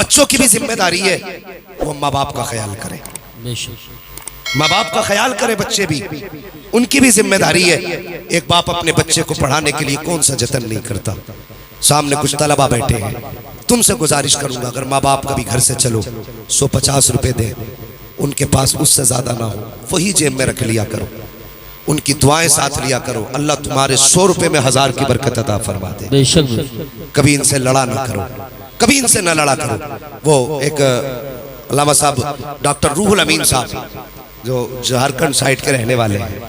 بچوں کی بھی ذمہ داری ہے وہ ماں باپ کا خیال کرے، ماں باپ کا خیال کرے، بچے بھی ان کی بھی ذمہ داری ہے۔ ایک باپ اپنے بچے کو پڑھانے کے لیے کون سا جتن نہیں کرتا۔ سامنے کچھ طلبہ بیٹھے ہیں، تم سے گزارش کروں گا اگر ماں باپ کبھی گھر سے چلو 150 روپے دیں، ان کے پاس اس سے زیادہ نہ ہو، وہی جیب میں رکھ لیا کرو، ان کی دعائیں ساتھ لیا کرو، اللہ تمہارے 100 روپے میں 1000 کی برکت عطا فرما دے۔ بے شک کبھی ان سے لڑا نہ کرو، کبھی ان سے نہ لڑا کرو۔ وہ ایک علامہ صاحب ڈاکٹر روح الامین صاحب جو جھارکھنڈ سائٹ کے رہنے والے ہیں،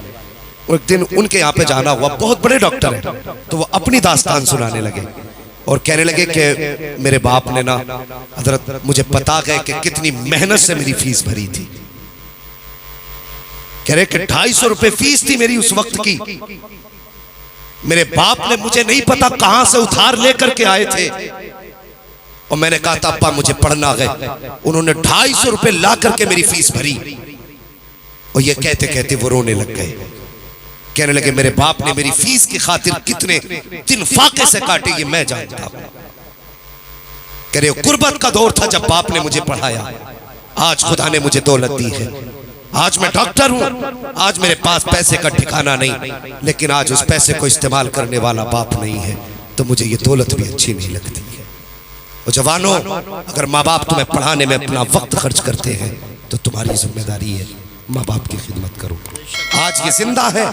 ایک دن ان کے یہاں پہ جانا ہوا، بہت بڑے ڈاکٹر ہیں، تو وہ اپنی داستان سنانے لگے اور کہنے لگے کہ میرے باپ نے نا حضرت مجھے پتا گئے کہ کتنی محنت سے میری فیس بھری تھی، کہہ رہے کہ 250 روپے فیس تھی میری اس وقت کی، میرے باپ نے مجھے نہیں پتا کہاں سے ادھار لے کر کے آئے تھے، اور میں نے کہا تھا ابا مجھے پڑھنا ہے، انہوں نے 250 روپے لا کر کے میری فیس بھری، اور یہ کہتے کہتے وہ رونے لگ گئے، کہنے لگے میرے باپ نے میری فیس کی خاطر کتنے دن فاقے سے کاٹے یہ میں جانتا ہوں۔ کہہ رہے قربت کا دور تھا جب باپ نے مجھے پڑھایا، آج خدا نے مجھے دولت دی ہے، آج میں ڈاکٹر ہوں، آج میرے پاس پیسے کا ٹھکانہ نہیں، لیکن آج اس پیسے کو استعمال کرنے والا باپ نہیں ہے، تو مجھے یہ دولت بھی اچھی نہیں لگتی ہے۔ اور جوانوں، اگر ماں باپ تمہیں پڑھانے میں اپنا وقت خرچ کرتے ہیں تو تمہاری ذمہ داری ہے ماں باپ کی خدمت کرو۔ آج یہ زندہ ہے،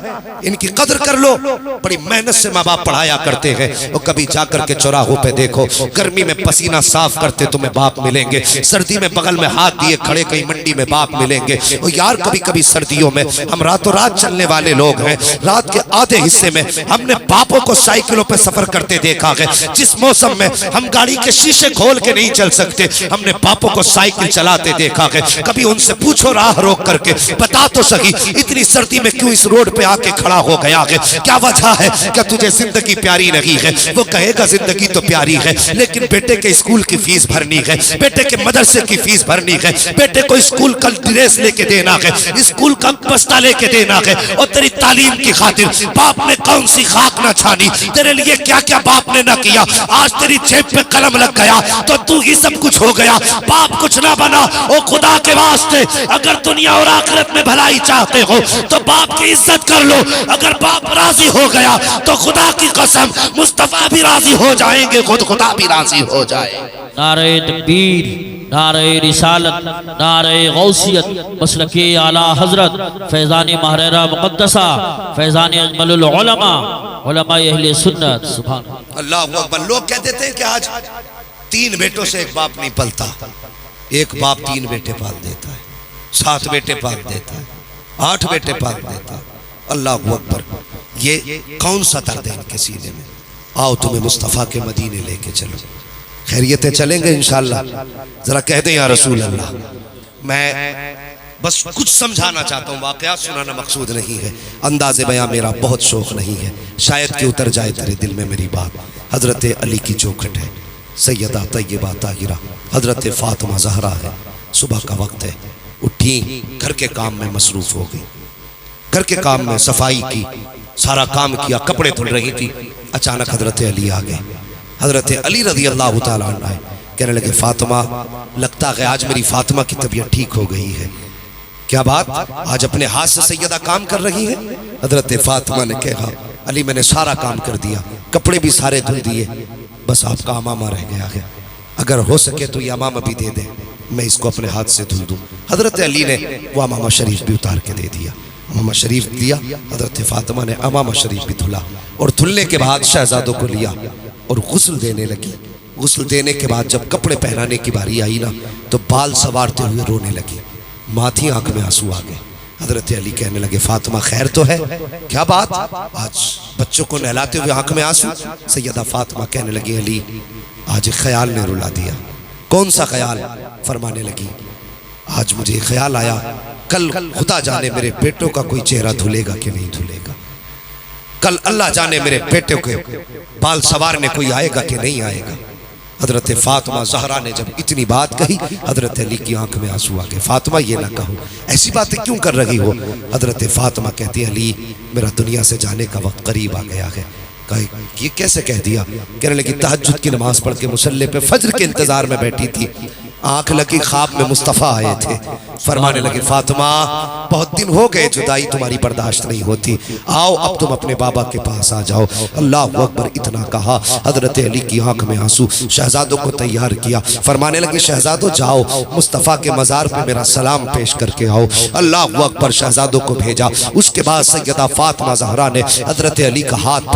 ان کی قدر کر لو، بڑی محنت سے ماں باپ پڑھایا کرتے ہیں، اور کبھی جا کر کے چوراہوں پہ دیکھو، گرمی میں پسینہ صاف کرتے تمہیں باپ ملیں گے، سردی میں بغل میں ہاتھ دیے کھڑے کہیں منڈی میں باپ ملیں گے۔ اور یار کبھی کبھی سردیوں میں ہم راتوں رات چلنے والے لوگ ہیں، رات کے آدھے حصے میں ہم نے باپوں کو سائیکلوں پہ سفر کرتے دیکھا ہے، جس موسم میں ہم گاڑی کے شیشے کھول کے نہیں چل سکتے، ہم نے باپوں کو سائیکل چلاتے دیکھا ہے۔ کبھی ان سے پوچھو راہ روک کر کے، بتا تو سکی اتنی سردی میں کیوں اس روڈ پہ آ کے کھڑا ہو گیا ہے، کیا وجہ ہے؟ کیا تجھے زندگی پیاری نہیں ہے؟ وہ کہے گا زندگی تو پیاری ہے، لیکن بیٹے کے اسکول کی فیس بھرنی ہے، بیٹے کے مدرسے کی فیس بھرنی ہے، بیٹے کو اسکول کا ڈریس لے کے دینا ہے، اسکول کا بستہ لے کے دینا ہے، اور تیری تعلیم کی خاطر باپ نے کون سی خاک نہ چھانی، تیرے لیے کیا کیا باپ نے نہ کیا، آج تیری جیب پہ قلم لگ گیا تو ہی سب کچھ ہو گیا، باپ کچھ نہ بنا۔ او خدا کے واسطے اگر دنیا اور آخرت میں بھلائی چاہتے ہو تو باپ کی عزت کر لو، اگر باپ راضی ہو گیا تو خدا کی قسم مصطفیٰ بھی راضی ہو جائیں گے، خود خدا بھی راضی ہو جائے۔ نعرہ تکبیر، نعرہ رسالت، نعرہ غوثیت، مسلک اعلیٰ حضرت فیضان محررہ مقدسہ، فیضان اجمل العلماء، علماء اہل سنت، سبحان اللہ اکبر۔ لوگ کہتے تھے کہ آج 3 بیٹوں سے ایک باپ نہیں پلتا، ایک باپ 3 بیٹے پال دیتا ہے، 7 بیٹے پال دیتا ہے، 8 بیٹے پال دیتا ہے۔ اللہ اکبر، یہ کون سا درد ہے ان کے سینے میں؟ آؤ تمہیں مصطفیٰ کے مدینے لے کے چلو، خیریتیں چلیں گے انشاءاللہ۔ ذرا کہہ دیں یا رسول اللہ۔ میں بس کچھ سمجھانا چاہتا ہوں، واقعات سنانا مقصود نہیں ہے، انداز بیاں میرا بہت شوق نہیں ہے، شاید کہ اتر جائے تیرے دل میں میری بات۔ حضرت علی کی چوکھٹ ہے، سیدہ طیبہ طاہرہ حضرت فاطمہ زہرا ہے، صبح کا وقت ہے، اٹھی گھر کے کام میں مصروف ہو گئی، گھر کے کام میں صفائی کی، سارا کام کیا، کپڑے دھل رہی تھی، اچانک حضرت علی آ گئے۔ حضرت علی رضی اللہ تعالیٰ عنہ آئے، کہنے لگے فاطمہ لگتا ہے آج میری فاطمہ کی طبیعت ٹھیک ہو گئی ہے، کیا بات؟ آج اپنے ہاتھ سے سیدہ کام کر رہی ہے؟ حضرت فاطمہ نے کہا علی میں نے سارا کام کر دیا، کپڑے بھی سارے دھل دیے، بس آپ کا امامہ رہ گیا ہے، اگر ہو سکے تو یہ امامہ بھی دے دیں، میں اس کو اپنے ہاتھ سے دھل دوں۔ حضرت علی نے وہ امامہ شریف بھی اتار کے دے دیا، امامہ شریف دیا، حضرت فاطمہ نے امامہ شریف بھی دھلا، اور دھلنے کے بعد شہزادوں کو لیا اور غسل دینے لگی۔ غسل دینے کے بعد جب کپڑے پہنانے کی باری آئی نا تو بال سوارتے ہوئے رونے لگی، ماتھی آنکھ میں آنسو آ گئے۔ حضرت علی کہنے لگے فاطمہ خیر تو ہے؟ کیا بات؟ آج بچوں کو نہلاتے ہوئے آنکھ میں آنسو؟ سیدہ فاطمہ کہنے لگی علی آج ایک خیال نے رلا دیا۔ کون سا خیال؟ فرمانے لگی آج مجھے خیال آیا کل خدا جانے میرے بیٹوں کا کوئی چہرہ دھلے گا کہ نہیں دھلے گا، کل اللہ جانے میرے بیٹوں کے بال سوارنے کوئی آئے گا کہ نہیں آئے گا۔ حضرت فاطمہ زہرا نے جب اتنی بات کہی حضرت علی کی آنکھ میں آنسو آ گئے۔ فاطمہ یہ نہ کہو، ایسی باتیں کیوں کر رہی ہو؟ حضرت فاطمہ کہتی علی میرا دنیا سے جانے کا وقت قریب آ گیا ہے، کہا یہ کیسے کہہ دیا؟ کہنے لگی تہجد کی نماز پڑھ کے مصلی پہ فجر کے انتظار میں بیٹھی تھی، آنکھ لگی خواب میں مصطفیٰ آئے تھے، فرمانے لگے فاطمہ بہت دن ہو گئے جدائی تمہاری برداشت نہیں ہوتی، آؤ اب تم اپنے بابا کے پاس آ جاؤ۔ اللہ اکبر اتنا کہا، حضرت علی کی آنکھ میں آنسو، شہزادوں کو تیار کیا، فرمانے لگے شہزادوں جاؤ مصطفیٰ کے مزار پہ میرا سلام پیش کر کے آؤ۔ اللہ اکبر، شہزادوں کو بھیجا۔ اس کے بعد سیدہ فاطمہ زہرا نے حضرت علی کا ہاتھ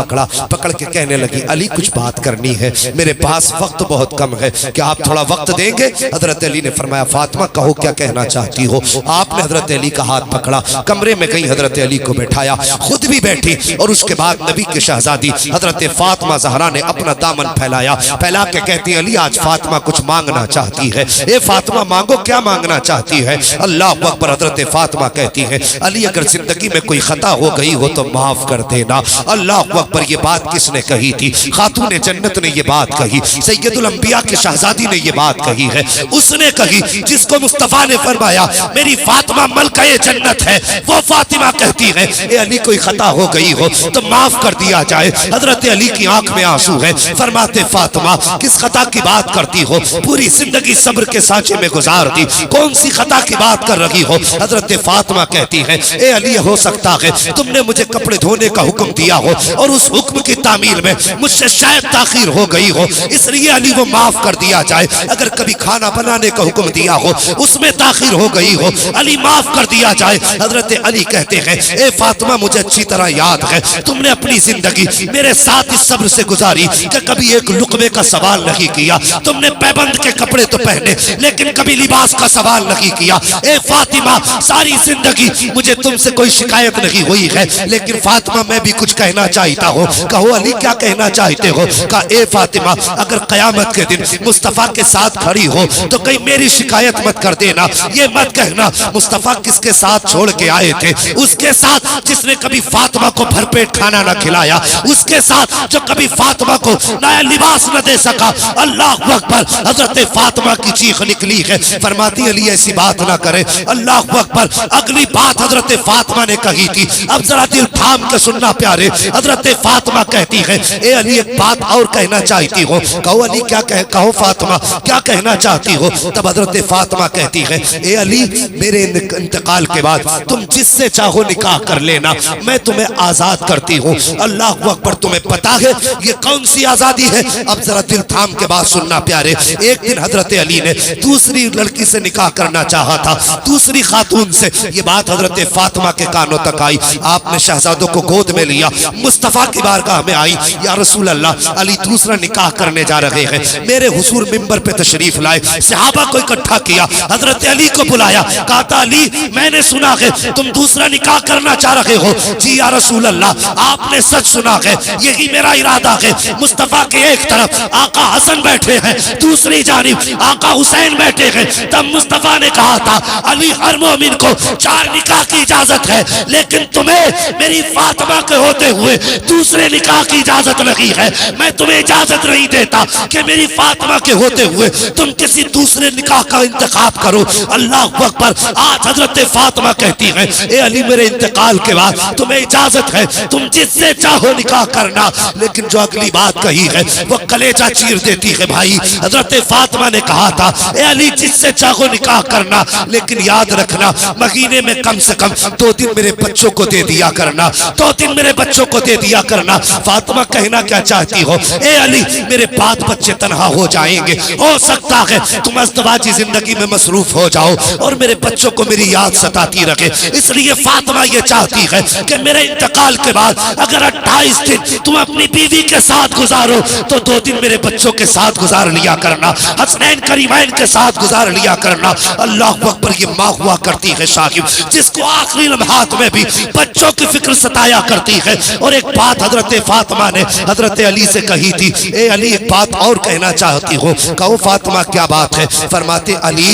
پکڑ کے کہنے لگی علی کچھ بات کرنی ہے، میرے پاس وقت بہت کم ہے، کیا آپ تھوڑا وقت دیں گے؟ حضرت علی نے فرمایا فاطمہ کہو کیا کہنا چاہتی ہو؟ آپ نے حضرت علی کا ہاتھ پکڑا، کمرے میں گئی، حضرت علی کو بٹھایا، خود بھی بیٹھی، اور اس کے بعد نبی کے شہزادی حضرت فاطمہ زہرا نے اپنا دامن پھیلا کے کہتی علی آج فاطمہ کچھ مانگنا چاہتی ہے۔ اے فاطمہ مانگو، کیا مانگنا چاہتی ہے؟ اللہ اکبر، حضرت فاطمہ کہتی ہے علی اگر زندگی میں کوئی خطا ہو گئی ہو تو معاف کر دینا۔ اللہ اکبر، یہ بات کس نے کہی تھی؟ خاتون جنت نے یہ بات کہی، سید الانبیاء کے شہزادی نے یہ بات کہی ہے، اس نے کہی جس کو مصطفیٰ نے فرمایا میری فاطمہ ملکہ جنت ہے، وہ فاطمہ کہتی ہے اے علی کوئی خطا ہو گئی ہو تو معاف کر دیا جائے۔ حضرت علی کی آنکھ میں آنسو ہے، فرماتے فاطمہ کس خطا کی بات کرتی ہو؟ پوری زندگی صبر کے سانچے میں گزار دی، کون سی خطا کی بات کر رہی ہو؟ حضرت فاطمہ کہتی ہے اے علی ہو سکتا ہے تم نے مجھے کپڑے دھونے کا حکم دیا ہو اور اس حکم کی تعمیل میں مجھ سے شاید تاخیر ہو گئی ہو، اس لیے علی وہ معاف کر دیا جائے۔ اگر کبھی کھانا بنانے کا حکم دیا ہو اس میں تاخیر ہو گئی ہو، علی معاف کر دیا جائے۔ حضرت علی کہتے ہیں اے فاطمہ مجھے اچھی طرح یاد ہے تم نے اپنی زندگی میرے ساتھ اس صبر سے گزاری کہ کبھی ایک لقمے کا سوال نہیں کیا، تم نے پیبند کے کپڑے تو پہنے لیکن کبھی لباس کا سوال نہیں کیا۔ اے فاطمہ ساری زندگی مجھے تم سے کوئی شکایت نہیں ہوئی ہے، لیکن فاطمہ میں بھی کچھ کہنا چاہتا ہوں۔ کہو علی کیا کہنا چاہتے ہو؟ کہا اے فاطمہ اگر قیامت کے دن مصطفیٰ کے ساتھ کھڑی ہو تو کہیں میری شکایت مت کر دینا، یہ مت کہنا مصطفیٰ کس کے ساتھ چھوڑ کے آئے تھے، اس کے ساتھ جس نے کبھی فاطمہ کو بھر پیٹ کھانا نہ کھلایا، اس کے ساتھ جو کبھی فاطمہ کو نیا لباس نہ دے سکا۔ اللہ اکبر، حضرت فاطمہ کی چیخ نکلی ہے، فرماتی علی ایسی بات نہ کرے۔ اللہ اکبر، اگلی بات حضرت فاطمہ نے کہی تھی، اب ذرا دل تھام کے سننا پیارے۔ حضرت فاطمہ کہتی ہے اے علی ایک بات اور کہنا چاہتی ہو۔ کہو علی کیا کہو فاطمہ کیا کہنا چاہتی ہو؟ تب حضرت فاطمہ کہتی ہے اے علی میرے انتقال کے بعد تم جس سے چاہو نکاح کر لینا، میں تمہیں آزاد کرتی ہوں۔ اللہ اکبر، تمہیں پتا ہے یہ کون سی آزادی ہے؟ اب ذرا دل تھام کے بات سننا پیارے۔ ایک دن حضرت علی نے دوسری لڑکی سے نکاح کرنا چاہا تھا، دوسری خاتون سے۔ یہ بات حضرت فاطمہ کے کانوں تک آئی، آپ نے شہزادوں کو گود میں لیا، مصطفیٰ کی بارگاہ میں آئی، یا رسول اللہ علی دوسرا نکاح کرنے جا رہے ہیں، میرے حضور منبر پہ تشریف لائے، صحابہ کو اکٹھا کیا، حضرت علی کو بلایا، کہا تھا علی میں نے سنا ہے تم دوسرا نکاح کرنا چاہ رہے ہو۔ جی یا رسول اللہ آپ نے سچ سنا ہے، یہی میرا ارادہ ہے۔ مصطفیٰ کے ایک طرف آقا حسن بیٹھے ہیں، دوسری جانب آقا حسین بیٹھے ہیں۔ تب مصطفیٰ نے کہا تھا علی ہر مومن کو 4 نکاح کی اجازت ہے، لیکن تمہیں میری فاطمہ کے ہوتے ہوئے دوسرے نکاح کی اجازت نہیں ہے، میں تمہیں اجازت نہیں دیتا کہ میری فاطمہ کے ہوتے ہوئے تم کسی دوسرے نکاح کا انتخاب کرو۔ اللہ اکبر، آج حضرت فاطمہ کہتی ہے اے علی میرے انتقال کے بعد تمہیں اجازت ہے تم جس سے چاہو نکاح کرنا، لیکن جو اگلی بات کہی ہے وہ کلیجہ چیر دیتی ہے بھائی۔ حضرت فاطمہ نے کہا تھا اے علی جس سے چاہو نکاح کرنا، لیکن یاد رکھنا مہینے میں کم سے کم 2 دن میرے بچوں کو دے دیا کرنا، 2 دن میرے بچوں کو دے دیا کرنا۔ فاطمہ کہنا کیا چاہتی ہو؟ اے علی میرے بات بچے تنہا ہو جائیں گے، ہو سکتا ہے تم ازدواجی زندگی میں مصروف ہو جاؤ اور میرے بچوں کو میری یاد ستاتی رکھے، اس لیے فاطمہ یہ چاہتی ہے کہ میرے انتقال کے بعد اگر 28 دن تم اپنی بیوی کے ساتھ گزارو تو 2 دن میرے بچوں کے ساتھ گزار لیا کرنا، حسنین کریمین کے ساتھ گزار لیا کرنا۔ اللہ اکبر، یہ ماں ہوا کرتی ہے شاہب جس کو آخری لمحات میں بھی بچوں کی فکر ستایا کرتی ہے۔ اور ایک بات حضرت فاطمہ نے حضرت علی سے کہی تھی، اے علی ایک بات اور کہنا چاہتی ہوں۔ کہو فاطمہ کیا بات ہے؟ فرماتے علی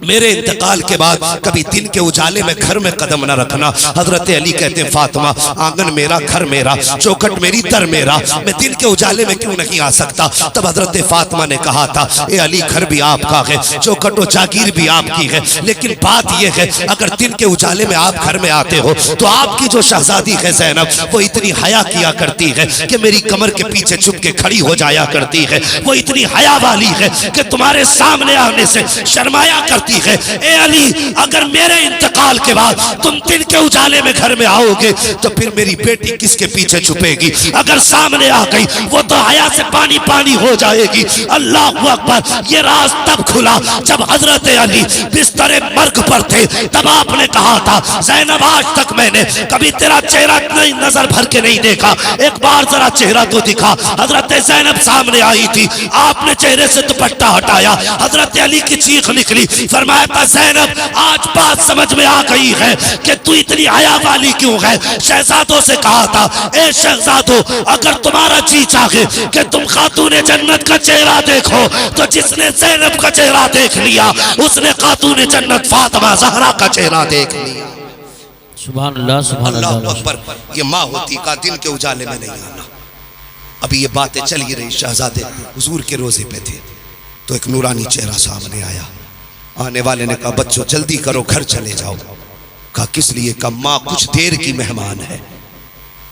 میرے انتقال کے بعد کبھی دن کے اجالے میں گھر میں قدم نہ رکھنا۔ حضرت علی کہتے ہیں فاطمہ آنگن میرا گھر میرا چوکھٹ میری در میرا، میں دن کے اجالے میں کیوں نہیں آ سکتا؟ تب حضرت فاطمہ نے کہا تھا اے علی گھر بھی آپ کا ہے، چوکھٹ و جاگیر بھی آپ کی ہے، لیکن بات یہ ہے اگر دن کے اجالے میں آپ گھر میں آتے ہو تو آپ کی جو شہزادی ہے زینب وہ اتنی حیا کیا کرتی ہے کہ میری کمر کے پیچھے چھپ کے کھڑی ہو جایا کرتی ہے، وہ اتنی حیا والی ہے کہ تمہارے سامنے آنے سے شرمایا کرتی ہے۔ اے علی اگر میرے انتقال کے بعد تم دن کے اجالے میں گھر میں آؤ گے تو پھر میری بیٹی کس کے پیچھے چھپے گی؟ اگر سامنے آ گئی وہ تو حیا سے پانی پانی ہو جائے گی۔ اللہ اکبر! یہ راز تب کھلا جب حضرت علی بستر مرگ پر تھے، تب آپ نے کہا تھا زینب آج تک میں نے کبھی تیرا چہرہ نہیں نظر بھر کے نہیں دیکھا، ایک بار ذرا چہرہ تو دکھا۔ حضرت زینب سامنے آئی تھی، آپ نے چہرے سے دوپٹہ ہٹایا، حضرت علی کی چیخ نکلی، فرمایا تھا زینب آج بات سمجھ میں آ گئی ہے کہ تو اتنی حیا والی کیوں ہے۔ شہزادوں سے کہا تھا اے شہزادوں اگر تمہارا جی چاہے کہ تم خاتون جنت کا چہرہ دیکھو تو جس نے زینب کا چہرہ دیکھ لیا اس نے خاتون جنت فاطمہ زہرا کا چہرہ دیکھ لیا۔ سبحان اللہ سبحان اللہ اللہ۔ اکبر! یہ ماں ہوتی کا دن کے اجالے میں نہیں آنا۔ ابھی یہ باتیں چل ہی رہی، شہزادے حضور کے روزے پہ تھے تو ایک نورانی چہرہ سامنے آیا۔ آنے والے نے کہا بچوں جلدی کرو گھر چلے جاؤ۔ کہا کس لیے؟ کہا ماں کچھ دیر کی مہمان ہے،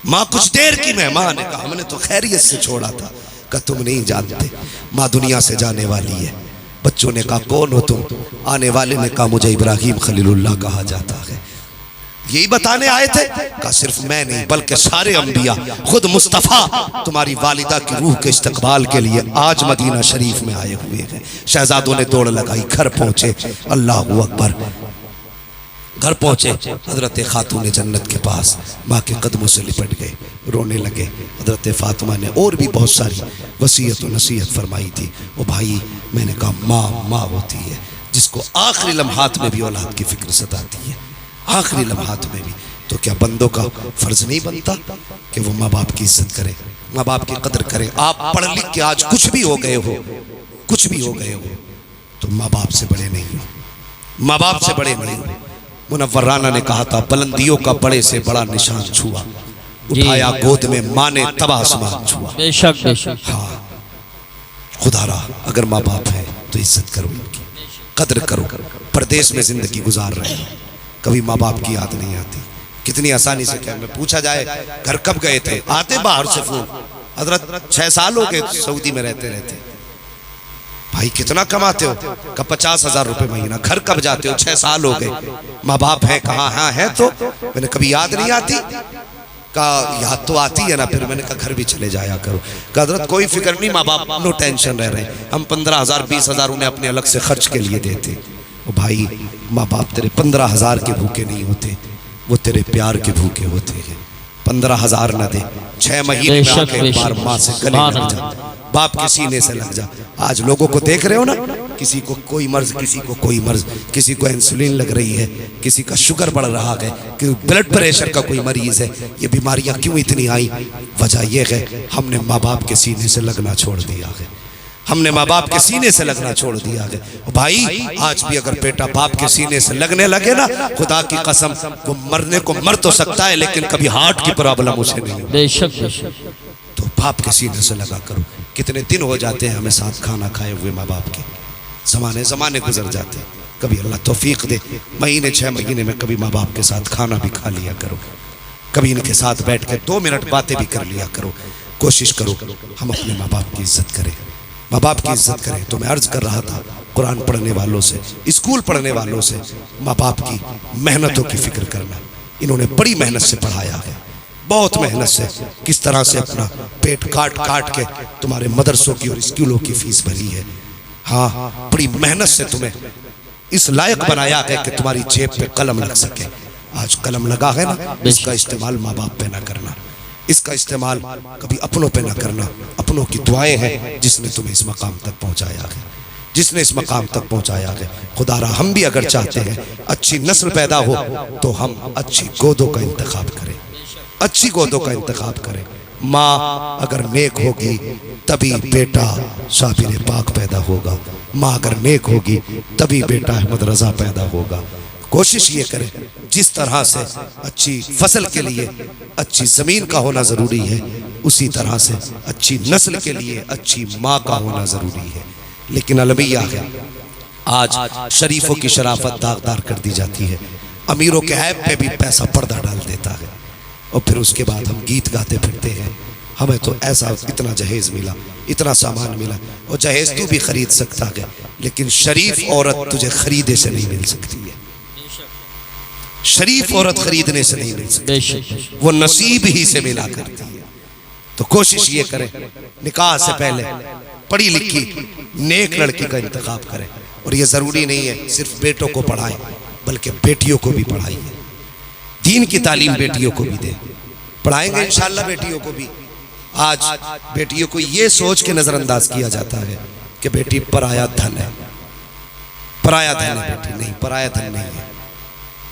ماں کچھ دیر کی مہمان ہے۔ کہا ہم نے تو خیریت سے چھوڑا تھا۔ کہا تم نہیں جانتے ماں دنیا سے جانے والی ہے۔ بچوں نے کہا کون ہو تم؟ آنے والے نے کہا مجھے ابراہیم خلیل اللہ کہا جاتا ہے۔ یہی بتانے آئے تھے؟ کہا صرف میں نہیں بلکہ سارے انبیاء، خود مصطفیٰ تمہاری والدہ کی روح کے استقبال کے لیے آج مدینہ شریف میں آئے ہوئے ہیں۔ شہزادوں نے دوڑ لگائی، گھر پہنچے۔ اللہ اکبر! گھر پہنچے، حضرت خاتون جنت کے پاس ماں کے قدموں سے لپٹ گئے، رونے لگے۔ حضرت فاطمہ نے اور بھی بہت ساری وصیت و نصیحت فرمائی تھی۔ وہ بھائی میں نے کہا ماں ماں ہوتی ہے جس کو آخری لمحات میں بھی اولاد کی فکر ستاتی ہے، آخری لمحات میں بھی۔ تو کیا بندوں کا فرض نہیں بنتا کہ وہ ماں باپ کی عزت کرے، ماں باپ کی قدر کرے؟ آپ پڑھ لکھ کے آج کچھ بھی ہو گئے ہو، کچھ بھی ہو گئے ہو تو ماں باپ سے بڑے نہیں ہو، ماں باپ سے بڑے نہیں ہو۔ منور رانا نے کہا تھا بلندیوں کا بڑے سے بڑا نشان چھوا، اٹھایا گود میں ماں نے تب آسمان چھوا۔ بے شک بے شک۔ ہاں خدا را اگر ماں باپ ہے تو عزت کرو، ان کی قدر کرو۔ پردیس میں زندگی گزار رہے ہیں، کبھی ماں باپ کی یاد نہیں آتی۔ کتنی آسانی سے کہ میں پوچھا جائے گھر کب گئے تھے، آتے باہر سے فون، حضرت 6 سال ہو گئے سعودی میں رہتے رہتے۔ بھائی کتنا کماتے ہو؟ کہ 50,000 روپے مہینہ۔ گھر کب جاتے ہو؟ 6 سال ہو گئے۔ ماں باپ ہے کہاں؟ ہاں ہے تو میں نے کبھی یاد نہیں آتی؟ کہا یاد تو آتی ہے نا۔ پھر میں نے کہا گھر بھی چلے جایا کرو۔ کہ حضرت کوئی فکر نہیں، ماں باپ نو ٹینشن رہ رہے ہیں، ہم 15,000 20,000 انہیں اپنے الگ سے خرچ کے لیے دیتے۔ وہ بھائی ماں باپ تیرے 15,000 کے بھوکے نہیں ہوتے، وہ تیرے پیار کے بھوکے ہوتے ہیں۔ 15,000 نہ دے، 6 مہینے میں آ کے ایک بار ماں سے گلے لگ جا، باپ کے سینے سے لگ جا۔ آج لوگوں کو دیکھ رہے ہو نا، کسی کو کوئی مرض، کسی کو کوئی مرض، کسی کو انسولین لگ رہی ہے، کسی کا شوگر بڑھ رہا ہے، بلڈ پریشر کا کوئی مریض ہے۔ یہ بیماریاں کیوں اتنی آئی؟ وجہ یہ ہے ہم نے ماں باپ کے سینے سے لگنا چھوڑ دیا ہے، ہم نے ماں باپ کے سینے سے لگنا چھوڑ دیا ہے۔ بھائی آج بھی اگر بیٹا باپ کے سینے سے لگنے لگے نا، خدا کی قسم وہ مرنے کو مر تو سکتا ہے لیکن کبھی ہارٹ کی پرابلم اسے نہیں ہوگی۔ بے شک بے شک۔ تو باپ کے سینے سے لگا کرو۔ کتنے دن ہو جاتے ہیں ہمیں ساتھ کھانا کھائے ہوئے ماں باپ کے، زمانے گزر جاتے ہیں۔ کبھی اللہ توفیق دے مہینے 6 مہینے میں کبھی ماں باپ کے ساتھ کھانا بھی کھا لیا کرو، کبھی ان کے ساتھ بیٹھ کے 2 منٹ باتیں بھی کر لیا کرو۔ کوشش کرو ہم اپنے ماں باپ کی عزت کریں، ماں باپ کی عزت کریں۔ تو میں عرض کر رہا تھا قرآن پڑھنے والوں سے، اسکول پڑھنے والوں سے ماں باپ کی محنتوں کی فکر کرنا۔ انہوں نے بڑی محنت سے پڑھایا ہے، بہت محنت سے، کس طرح سے اپنا پیٹ کاٹ کے تمہارے مدرسوں کی اور اسکولوں کی فیس بھری ہے۔ ہاں بڑی محنت سے تمہیں اس لائق بنایا ہے کہ تمہاری جیب پہ قلم لگ سکے۔ آج قلم لگا ہے نا، اس کا استعمال ماں باپ پہ نہ کرنا، اس کا استعمال کبھی اپنوں پہ نہ کرنا۔ اپنوں کی دعائیں ہیں جس نے تمہیں اس مقام تک پہنچایا ہے، جس نے اس مقام تک پہنچایا ہے۔ خدا را ہم بھی اگر چاہتے ہیں اچھی نسل پیدا ہو تو ہم اچھی گودوں کا انتخاب کریں، اچھی گودوں کا انتخاب کریں۔ ماں اگر نیک ہوگی تبھی بیٹا صابر پاک پیدا ہوگا، ماں اگر نیک ہوگی تبھی بیٹا احمد رضا پیدا ہوگا۔ کوشش یہ کریں جس طرح سے اچھی فصل کے لیے اچھی زمین کا ہونا ضروری ہے، اسی طرح سے اچھی نسل کے لیے اچھی ماں کا ہونا ضروری ہے۔ لیکن المیہ ہے، آج شریفوں کی شرافت داغدار کر دی جاتی ہے، امیروں کے عیب پہ بھی پیسہ پردہ ڈال دیتا ہے، اور پھر اس کے بعد ہم گیت گاتے پھرتے ہیں ہمیں تو ایسا اتنا جہیز ملا، اتنا سامان ملا، اور جہیز تو بھی خرید سکتا ہے لیکن شریف عورت تجھے خریدے سے نہیں مل سکتی ہے، شریف عورت خریدنے سے نہیں مل سکتی، وہ نصیب ہی سے ملا کرتی ہے۔ تو کوشش یہ کریں نکاح سے پہلے پڑھی لکھی نیک لڑکی کا انتخاب کریں، اور یہ ضروری نہیں ہے صرف بیٹوں کو پڑھائیں بلکہ بیٹیوں کو بھی پڑھائیں، دین کی تعلیم بیٹیوں کو بھی دیں، پڑھائیں گے انشاءاللہ بیٹیوں کو بھی۔ آج بیٹیوں کو یہ سوچ کے نظر انداز کیا جاتا ہے کہ بیٹی پرایا دھن ہے، پرایا دھن ہے بیٹی، نہیں، پرایا دھن نہیں ہے،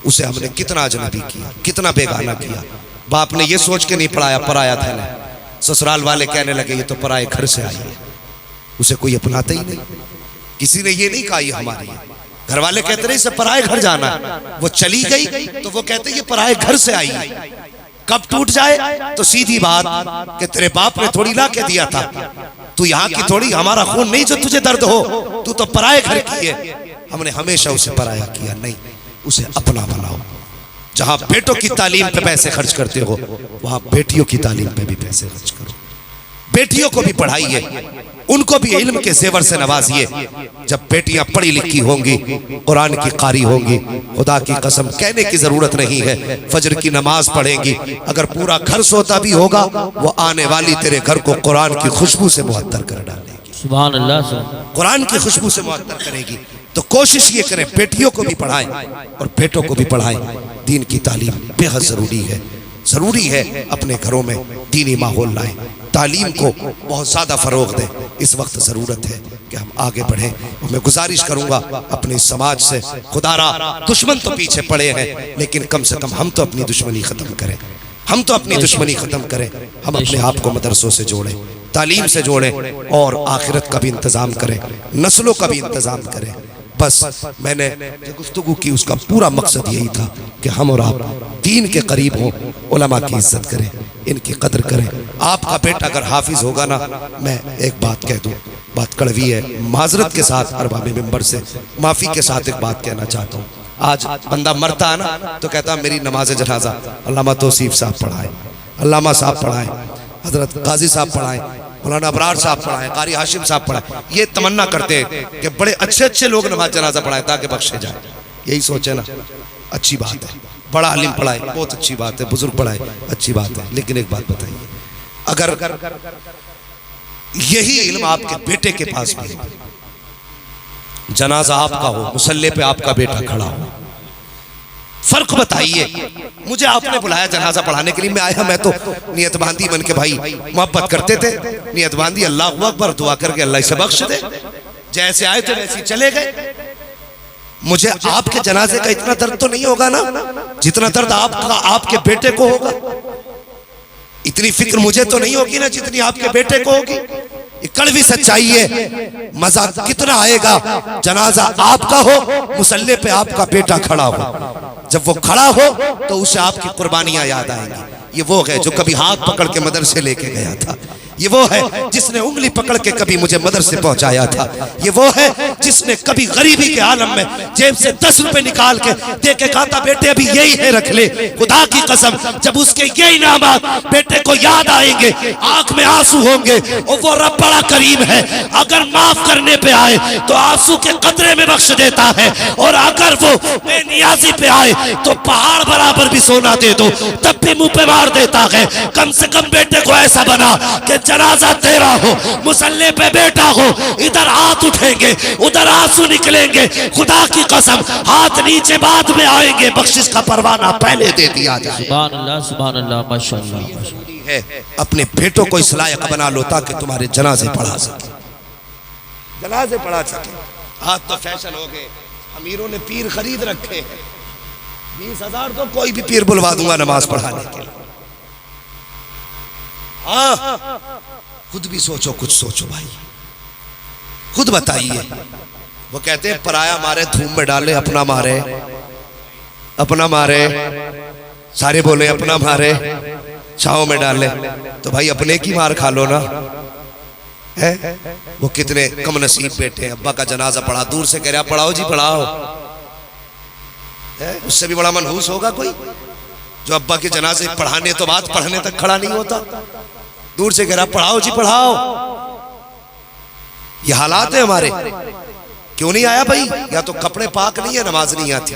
اسے ہم نے کتنا اجنبی کیا، کتنا بیگانہ کیا، باپ نے یہ سوچ کے نہیں پڑھایا پرایا دھن ہے، سسرال والے کہنے لگے یہ تو پرائے گھر سے آئی ہے، اسے کوئی اپناتا ہی نہیں، کسی نے یہ نہیں کہا یہ ہماری ہے، گھر والے کہتے رہے اسے پرائے گھر جانا ہے، وہ چلی گئی تو وہ کہتے یہ پرائے گھر سے آئی ہے، کب ٹوٹ جائے تو سیدھی بات کہ تیرے باپ نے تھوڑی لا کے دیا تھا، تو یہاں کی تھوڑی، ہمارا خون نہیں جو تجھے درد ہو، تو پرائے گھر کی ہے۔ ہم نے ہمیشہ اسے پرایا کیا، نہیں، اسے اپنا بناؤ۔ جہاں بیٹوں کی تعلیم پہ پیسے خرچ کرتے ہو وہاں بیٹیوں کی تعلیم پہ بھی پیسے خرچ کرو، بیٹیوں کو بھی پڑھائیے، ان کو بھی علم کے زیور سے نوازیے۔ جب بیٹیاں پڑھی لکھی ہوں گی، قرآن کی قاری ہوں گی، خدا کی قسم کہنے کی ضرورت نہیں ہے، فجر کی نماز پڑھیں گی، اگر پورا گھر سوتا بھی ہوگا وہ آنے والی تیرے گھر کو قرآن کی خوشبو سے معطر کر ڈالے گی، سبحان اللہ، قرآن کی خوشبو سے معطر کرے گی۔ تو کوشش یہ کریں بیٹیوں کو بھی پڑھائیں اور بیٹوں کو بھی پڑھائیں، دین کی تعلیم بے حد ضروری ہے، ضروری ہے اپنے گھروں میں دینی ماحول لائیں، تعلیم کو بہت زیادہ فروغ دیں، اس وقت ضرورت ہے کہ ہم آگے بڑھیں۔ اور میں گزارش کروں گا اپنے سماج سے، خدا را دشمن تو پیچھے پڑے ہیں لیکن کم سے کم ہم تو اپنی دشمنی ختم کریں، ہم تو اپنی دشمنی ختم کریں، ہم اپنے آپ کو مدرسوں سے جوڑیں، تعلیم سے جوڑیں، اور آخرت کا بھی انتظام کریں، نسلوں کا بھی انتظام کریں۔ بس میں نے جو گفتگو کی اس کا پورا مقصد یہی تھا کہ ہم اور آپ دین کے قریب ہوں، علماء کی عزت کریں، ان کی قدر کریں۔ آپ کا بیٹا اگر حافظ ہوگا نا، میں ایک بات کہہ دوں، بات کڑوی ہے، معذرت کے ساتھ ارباب ممبر سے معافی کے ساتھ ایک بات کہنا چاہتا ہوں۔ آج بندہ مرتا ہے نا تو کہتا ہے میری نماز جنازہ علامہ توصیف صاحب پڑھائیں، علامہ صاحب پڑھائیں، حضرت قاضی صاحب پڑھائیں، مولانا ابرار صاحب پڑھائیں، قاری ہاشم صاحب پڑھائیں، یہ تمنا کرتے ہیں کہ بڑے اچھے اچھے لوگ نماز جنازہ پڑھائیں تاکہ بخشے جائیں۔ یہی سوچے نا، اچھی بات ہے، بڑا عالم پڑھائے بہت اچھی بات ہے، بزرگ پڑھائے اچھی بات ہے، لیکن ایک بات بتائیے، اگر یہی علم آپ کے بیٹے کے پاس بھی ہے، جنازہ آپ کا ہو، مصلی پہ آپ کا بیٹا کھڑا ہو، فرق بتائیے۔ مجھے آپ نے بلایا جنازہ پڑھانے کے لیے، میں آیا، میں تو نیت باندھی بن کے بھائی محبت کرتے تھے، نیت باندھی اللہ اکبر دعا کر کے اللہ اسے بخش دے، جیسے آئے تھے ویسے چلے گئے۔ مجھے آپ کے جنازے کا اتنا درد تو نہیں ہوگا نا جتنا درد آپ کے بیٹے کو ہوگا، اتنی فکر مجھے تو نہیں ہوگی نا جتنی آپ کے بیٹے کو ہوگی۔ یہ کڑوی سچائی ہے، مزہ کتنا آئے گا جنازہ آپ کا ہو، مصلی پہ آپ کا بیٹا کھڑا ہو، جب وہ کھڑا ہو تو اسے آپ کی قربانیاں یاد آئیں گی۔ یہ وہ ہے جو کبھی ہاتھ پکڑ کے مدرسے لے کے گیا تھا، یہ وہ ہے جس نے انگلی پکڑ کے کبھی مجھے مدرسے پہنچایا تھا، یہ وہ ہے جس نے کبھی غریبی کے عالم میں جیب سے 10 روپے نکال کے دے کے کہا تھا بیٹے ابھی یہی ہے رکھ لے۔ خدا کی قسم جب اس کے یہ انعامات بیٹے کو یاد آئیں گے، آنکھ میں آنسو ہوں گے، اور وہ رب بڑا کریم ہے، اگر معاف کرنے پہ آئے تو آنسو کے قطرے میں بخش دیتا ہے، اور اگر وہ بے نیازی پہ آئے تو پہاڑ برابر بھی سونا دے دو تب بھی منہ پہ مار دیتا ہے۔ کم سے کم بیٹے کو ایسا بنا کہ جنازہ تیرا ہو، مصلی پہ بیٹا ہو، ادھر ہاتھ اٹھیں گے ادھر آنسو نکلیں گے، خدا کی قسم ہاتھ نیچے بعد میں آئیں گے، بخشش کا پروانہ پہلے دے دیا جائے۔ سبحان اللہ، سبحان اللہ، ماشاءاللہ۔ ہے اپنے بیٹوں کو اس لائق بنا لو تاکہ تمہارے جنازے پڑھا سکے، جنازے پڑھا سکے۔ آج تو فیشن ہو گئے، امیروں نے پیر خرید رکھے ہیں، 20,000 تو کوئی بھی پیر بلوا دوں گا نماز پڑھانے کے لیے۔ ہاں خود بھی سوچو، کچھ سوچو بھائی، خود بتائیے۔ وہ کہتے ہیں پرایا مارے دھوم میں ڈالے، اپنا مارے اپنا مارے، سارے بولے اپنا مارے چھاؤں میں ڈالے، تو بھائی اپنے کی مار کھا لو نا۔ وہ کتنے کم نصیب بیٹے ہیں، ابا کا جنازہ پڑھا، دور سے کہہ رہا پڑھاؤ جی پڑھاؤ، اس سے بھی بڑا منحوس ہوگا کوئی جو ابا کے جنازے پڑھانے تو بات پڑھنے تک کھڑا نہیں ہوتا، دور سے کہہ رہا پڑھاؤ جی پڑھاؤ۔ یہ حالات ہیں ہمارے۔ کیوں نہیں آیا بھائی؟ یا تو کپڑے پاک نہیں ہے، نماز نہیں آتی۔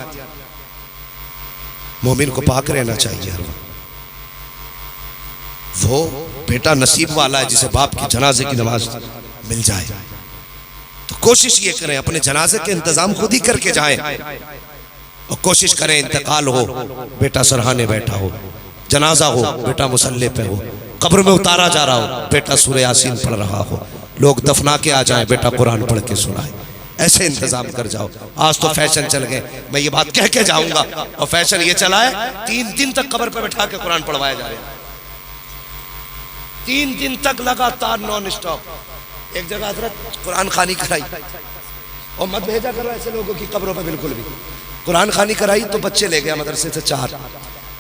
مومن کو پاک رہنا چاہیے۔ وہ بیٹا نصیب والا ہے جسے باپ کی جنازے کی نماز مل جائے، تو کوشش یہ کریں اپنے جنازے کے انتظام خود ہی کر کے جائیں، اور کوشش کریں انتقال ہو بیٹا سرہانے بیٹھا ہو، جنازہ ہو بیٹا مصلی پہ ہو، قبر میں اتارا جا رہا ہو بیٹا سورہ یاسین پڑھ رہا ہو، لوگ دفنا کے آ جائیں بیٹا قرآن پڑھ کے سنائے۔ ایسے انتظام کر جاؤ۔ آج تو فیشن چل گئے، میں یہ بات کہہ کے جاؤں گا، اور فیشن یہ چلا ہے 3 دن تک قبر پہ بٹھا کے قرآن پڑھوایا جا رہا ہے، 3 دن تک لگاتار نون اسٹاپ۔ ایک جگہ حضرت قرآن خوانی کرائی، اور مت بھیجا کرو ایسے لوگوں کی قبروں پہ بالکل بھی۔ قرآن خوانی کرائی تو بچے لے گیا مدرسے سے،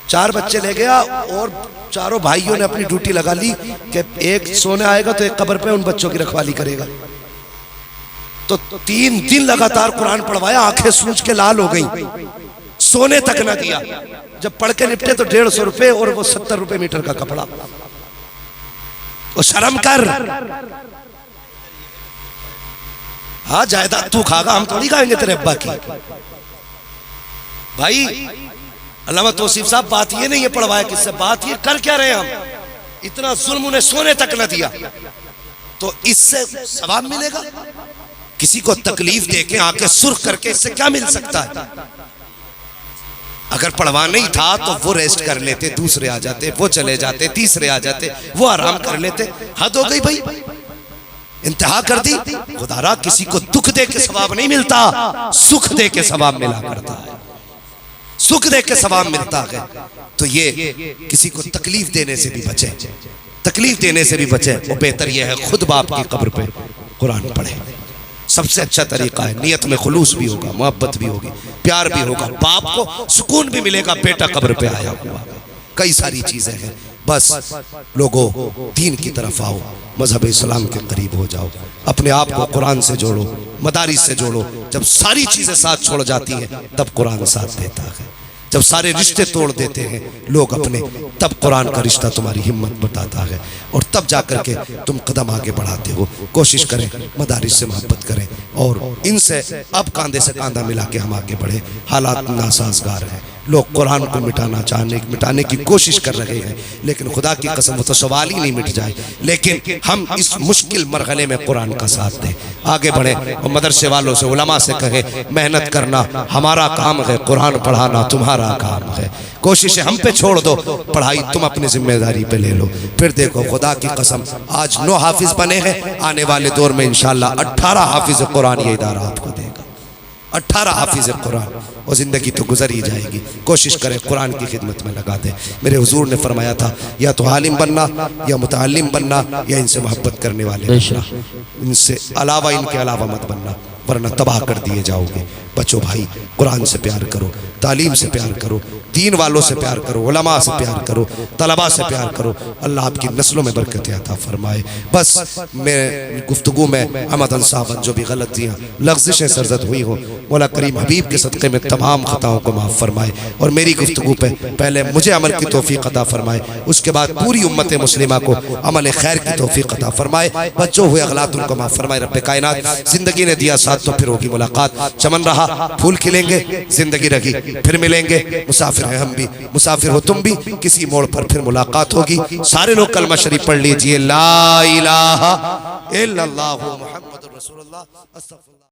4 بچے لے گیا، اور چاروں بھائیوں نے اپنی ڈیوٹی لگا لی کہ ایک سونے آئے گا تو ایک قبر پہ ان بچوں کی رکھوالی کرے گا۔ تو 3 دن لگاتار قرآن پڑھوایا، آنکھیں سوج کے لال ہو گئیں، سونے تک نہ دیا۔ جب پڑھ کے نپٹے تو 150 روپے اور وہ 70 روپے میٹر کا کپڑا۔ وہ شرم کر، ہاں جائیداد تو کھا گا، ہم تو نہیں کھائیں گے تیرے ابا کی۔ بھائی علامہ توصیف صاحب بات یہ نہیں ہے پڑھوایا کس سے، بات یہ کر کیا رہے ہم؟ اتنا ظلم انہیں سونے تک نہ دیا، تو اس سے ثواب ملے گا؟ کسی کو تکلیف دے کے آنکھیں سرخ کر کے اس سے کیا مل سکتا ہے؟ اگر پڑھوا نہیں تھا تو وہ ریسٹ کر لیتے، دوسرے آ جاتے، وہ چلے جاتے، تیسرے آ جاتے، وہ آرام کر لیتے۔ حد ہو گئی بھائی، انتہا کر دی۔ خدا را کسی کو دکھ دے کے ثواب نہیں ملتا، سکھ دے کے ثواب ملا کرتا ہے، سکھ دے کے ثواب ملتا ہے۔ تو یہ کسی کو تکلیف دینے سے بھی بچے، تکلیف دینے سے بھی بچے۔ وہ بہتر یہ ہے خود باپ کی قبر پہ قرآن پڑھے، سب سے اچھا طریقہ ہے۔ نیت میں خلوص بھی ہوگا، محبت بھی ہوگی، پیار بھی ہوگا، باپ کو سکون بھی ملے گا بیٹا قبر پہ آیا ہوا۔ کئی ساری چیزیں ہیں، بس لوگوں دین کی طرف آؤ، مذہب اسلام کے قریب ہو جاؤ، اپنے آپ کو قرآن سے جوڑو، مدارس سے جوڑو۔ جب ساری چیزیں ساتھ چھوڑ جاتی ہیں تب قرآن ساتھ دیتا ہے۔ جب سارے رشتے توڑ دیتے ہیں لوگ اپنے، تب قرآن کا رشتہ تمہاری ہمت بتاتا ہے، اور تب جا کر کے تم قدم آگے بڑھاتے ہو۔ کوشش کریں مدارس سے محبت کریں، اور ان سے اب کاندھے سے کاندھا ملا کے ہم آگے بڑھیں۔ حالات ناسازگار ہیں، لوگ قرآن کو مٹانے کی کوشش کر رہے ہیں، لیکن خدا کی قسم وہ تو سوال ہی نہیں مٹ جائے۔ لیکن ہم اس مشکل مرحلے میں قرآن کا ساتھ دیں، آگے بڑھیں، اور مدرسے والوں سے، علماء سے کہیں محنت کرنا ہمارا کام ہے، قرآن پڑھانا تمہارا کام ہے۔ کوششیں ہم پہ چھوڑ دو، پڑھائی تم اپنی ذمہ داری پہ لے لو۔ پھر دیکھو خدا کی قسم آج 9 حافظ بنے ہیں، آنے والے دور میں انشاءاللہ 18 حافظ قرآن یہ ادارہ آپ کو دے گا، 18 حافظ قرآن، اور زندگی تو گزر ہی جائے گی۔ کوشش کریں قرآن کی خدمت میں لگا دیں۔ میرے حضور نے فرمایا تھا یا تو عالم بننا، یا متعلم بننا، یا ان سے محبت کرنے والے بننا، ان سے علاوہ، ان کے علاوہ مت بننا، ورنہ تباہ کر دیے جاؤ گے۔ بچوں بھائی قرآن سے پیار کرو، تعلیم سے پیار کرو، دین والوں سے پیار کرو، علماء سے پیار کرو، طلباء سے پیار کرو۔ اللہ آپ کی نسلوں میں برکت عطا فرمائے۔ بس میں گفتگو میں حمد انصافت جو بھی غلطیاں لغزشیں سرزد ہوئی ہوں، مولا کریم حبیب کے صدقے میں تمام خطاؤں کو معاف فرمائے، اور میری گفتگو پہ پہلے مجھے عمل کی توفیق عطا فرمائے، اس کے بعد پوری امت مسلمہ کو عمل خیر کی توفیق عطا فرمائے۔ بچوں ہوئے اغلاط ان کو معاف فرمائے۔ رب کائنات زندگی نے دیا ساتھ تو پھر ہوگی ملاقات، چمن رہا پھول کھلیں گے، زندگی رہی پھر ملیں گے، مسافر ہیں ہم بھی، مسافر ہو تم بھی، کسی موڑ پر پھر ملاقات ہوگی۔ سارے لوگ کلمہ شریف پڑھ لیجئے، لا الہ الا اللہ محمد رسول اللہ، استغفر اللہ۔